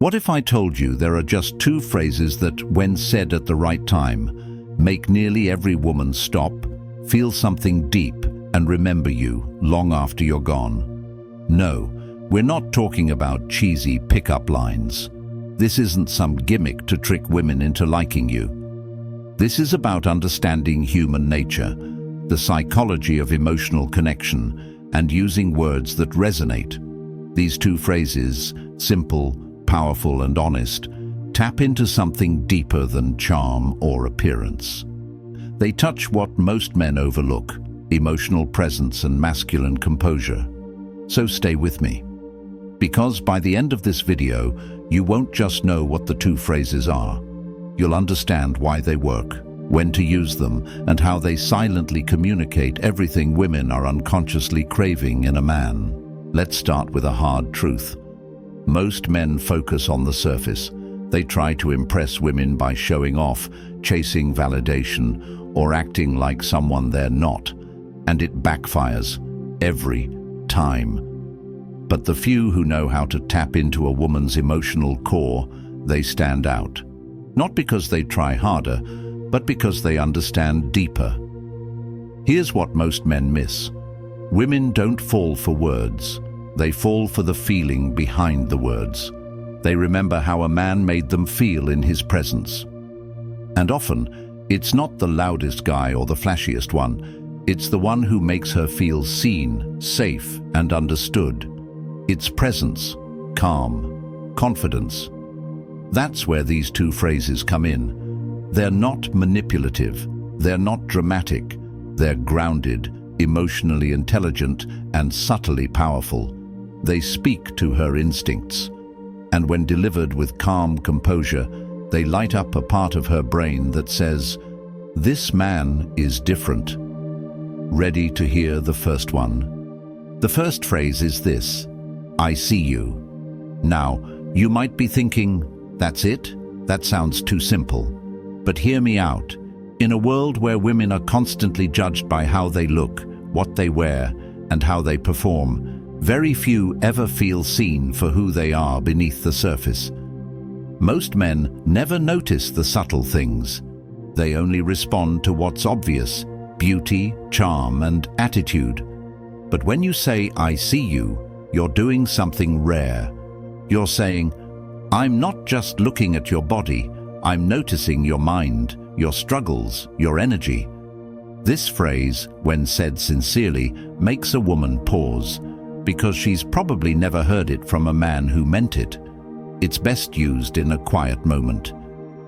What if I told you there are just two phrases that, when said at the right time, make nearly every woman stop, feel something deep, and remember you long after you're gone? No, we're not talking about cheesy pickup lines. This isn't some gimmick to trick women into liking you. This is about understanding human nature, the psychology of emotional connection, and using words that resonate. These two phrases, simple, powerful, and honest, tap into something deeper than charm or appearance. They touch what most men overlook: emotional presence and masculine composure. So stay with me, because by the end of this video, you won't just know what the two phrases are. You'll understand why they work, when to use them, and how they silently communicate everything women are unconsciously craving in a man. Let's start with a hard truth. Most men focus on the surface. They try to impress women by showing off, chasing validation, or acting like someone they're not. And it backfires every time. But the few who know how to tap into a woman's emotional core, they stand out. Not because they try harder, but because they understand deeper. Here's what most men miss. Women don't fall for words. They fall for the feeling behind the words. They remember how a man made them feel in his presence. And often, it's not the loudest guy or the flashiest one. It's the one who makes her feel seen, safe, and understood. It's presence, calm, confidence. That's where these two phrases come in. They're not manipulative, they're not dramatic, they're grounded, emotionally intelligent, and subtly powerful. They speak to her instincts, and when delivered with calm composure, they light up a part of her brain that says, "This man is different." Ready to hear the first one? The first phrase is this: "I see you." Now, you might be thinking, that's it? That sounds too simple. But hear me out. In a world where women are constantly judged by how they look, what they wear, and how they perform, very few ever feel seen for who they are beneath the surface. Most men never notice the subtle things. They only respond to what's obvious: beauty, charm, and attitude. But when you say, "I see you," you're doing something rare. You're saying, "I'm not just looking at your body, I'm noticing your mind, your struggles, your energy." This phrase, when said sincerely, makes a woman pause, because she's probably never heard it from a man who meant it. It's best used in a quiet moment,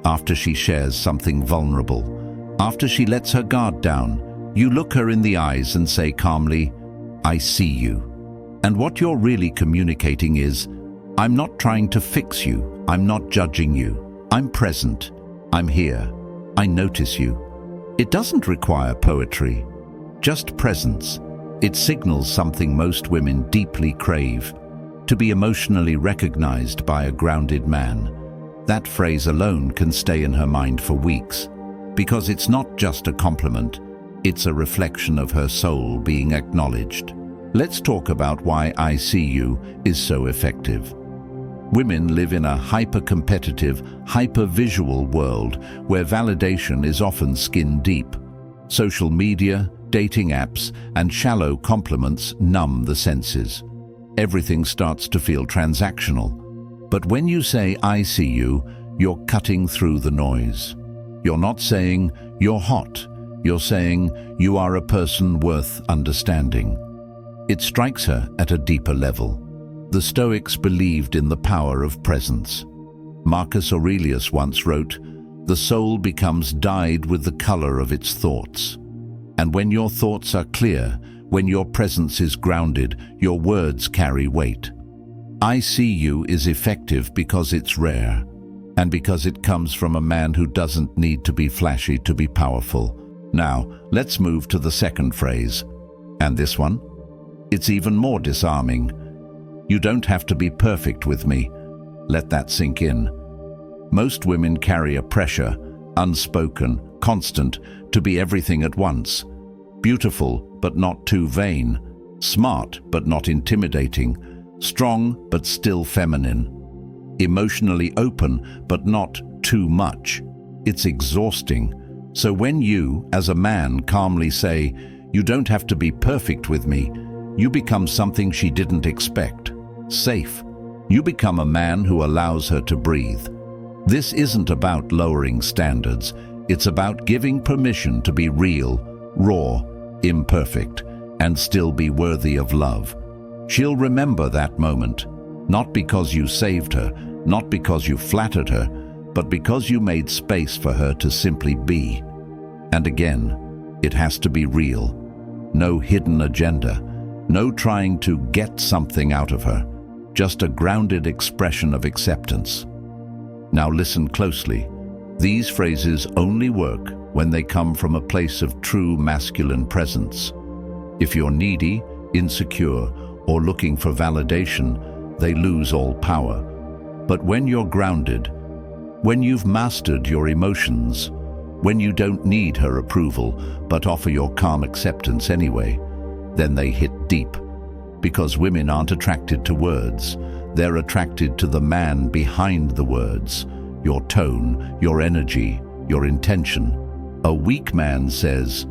after she shares something vulnerable, after she lets her guard down. You look her in the eyes and say calmly, "I see you." And what you're really communicating is, "I'm not trying to fix you, I'm not judging you. I'm present, I'm here, I notice you." It doesn't require poetry, just presence. It signals something most women deeply crave: to be emotionally recognized by a grounded man. That phrase alone can stay in her mind for weeks, because it's not just a compliment, it's a reflection of her soul being acknowledged. Let's talk about why "I see you" is so effective. Women live in a hyper-competitive, hyper-visual world where validation is often skin-deep. Social media, dating apps, and shallow compliments numb the senses. Everything starts to feel transactional. But when you say "I see you," you're cutting through the noise. You're not saying "you're hot," you're saying "you are a person worth understanding." It strikes her at a deeper level. The Stoics believed in the power of presence. Marcus Aurelius once wrote, "The soul becomes dyed with the color of its thoughts." And when your thoughts are clear, when your presence is grounded, your words carry weight. "I see you" is effective because it's rare, and because it comes from a man who doesn't need to be flashy to be powerful. Now, let's move to the second phrase. And this one? It's even more disarming. "You don't have to be perfect with me." Let that sink in. Most women carry a pressure, unspoken, constant, to be everything at once. Beautiful, but not too vain. Smart, but not intimidating. Strong, but still feminine. emotionally open, but not too much. It's exhausting. So when you, as a man, calmly say, "You don't have to be perfect with me," you become something she didn't expect. Safe. You become a man who allows her to breathe. This isn't about lowering standards. It's about giving permission to be real, raw, imperfect, and still be worthy of love. She'll remember that moment, not because you saved her, not because you flattered her, but because you made space for her to simply be. And again, it has to be real. No hidden agenda, no trying to get something out of her, just a grounded expression of acceptance. Now listen closely. These phrases only work when they come from a place of true masculine presence. If you're needy, insecure, or looking for validation, they lose all power. But when you're grounded, when you've mastered your emotions, when you don't need her approval but offer your calm acceptance anyway, then they hit deep. Because women aren't attracted to words, they're attracted to the man behind the words, your tone, your energy, your intention. A weak man says,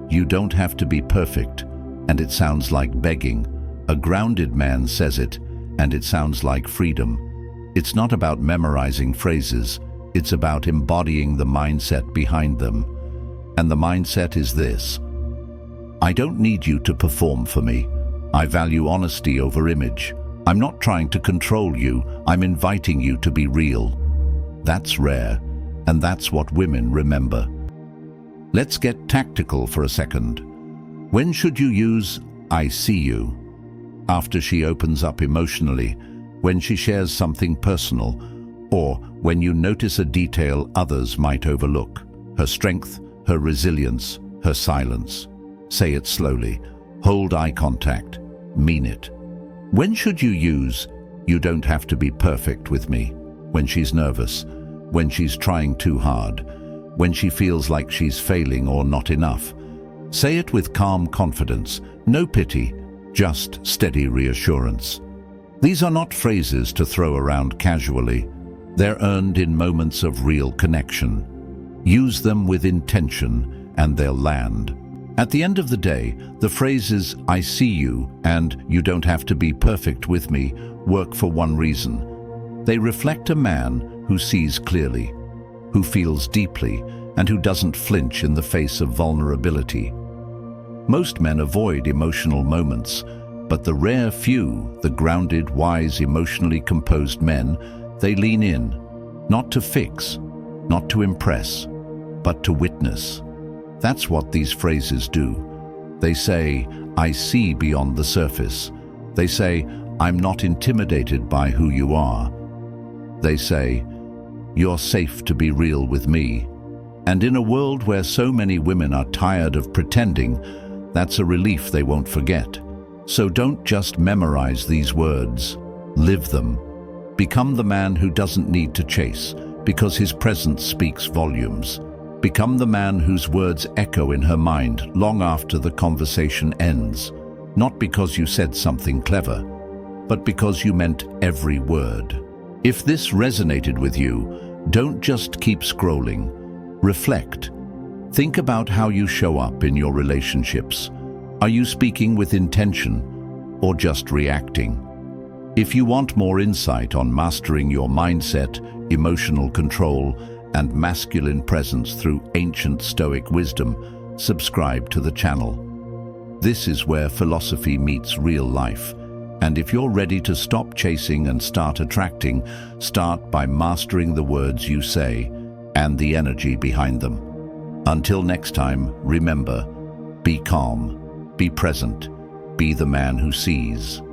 "You don't have to be perfect," and it sounds like begging. A grounded man says it, and it sounds like freedom. It's not about memorizing phrases, it's about embodying the mindset behind them. And the mindset is this: I don't need you to perform for me. I value honesty over image. I'm not trying to control you, I'm inviting you to be real. That's rare, and that's what women remember. Let's get tactical for a second. When should you use "I see you"? After she opens up emotionally, when she shares something personal, or when you notice a detail others might overlook. Her strength, her resilience, her silence. Say it slowly. Hold eye contact. Mean it. When should you use "You don't have to be perfect with me"? When she's nervous, when she's trying too hard, when she feels like she's failing or not enough. Say it with calm confidence, no pity, just steady reassurance. These are not phrases to throw around casually. They're earned in moments of real connection. Use them with intention and they'll land. At the end of the day, the phrases "I see you" and "You don't have to be perfect with me" work for one reason. They reflect a man who sees clearly, who feels deeply, and who doesn't flinch in the face of vulnerability. Most men avoid emotional moments, but the rare few, the grounded, wise, emotionally composed men, they lean in, not to fix, not to impress, but to witness. That's what these phrases do. They say, "I see beyond the surface." They say, "I'm not intimidated by who you are." They say, "You're safe to be real with me." And in a world where so many women are tired of pretending, that's a relief they won't forget. So don't just memorize these words. Live them. Become the man who doesn't need to chase, because his presence speaks volumes. Become the man whose words echo in her mind long after the conversation ends. Not because you said something clever, but because you meant every word. If this resonated with you, don't just keep scrolling. Reflect. Think about how you show up in your relationships. Are you speaking with intention or just reacting? If you want more insight on mastering your mindset, emotional control, and masculine presence through ancient Stoic wisdom, subscribe to the channel. This is where philosophy meets real life. And if you're ready to stop chasing and start attracting, start by mastering the words you say and the energy behind them. Until next time, remember, be calm, be present, be the man who sees.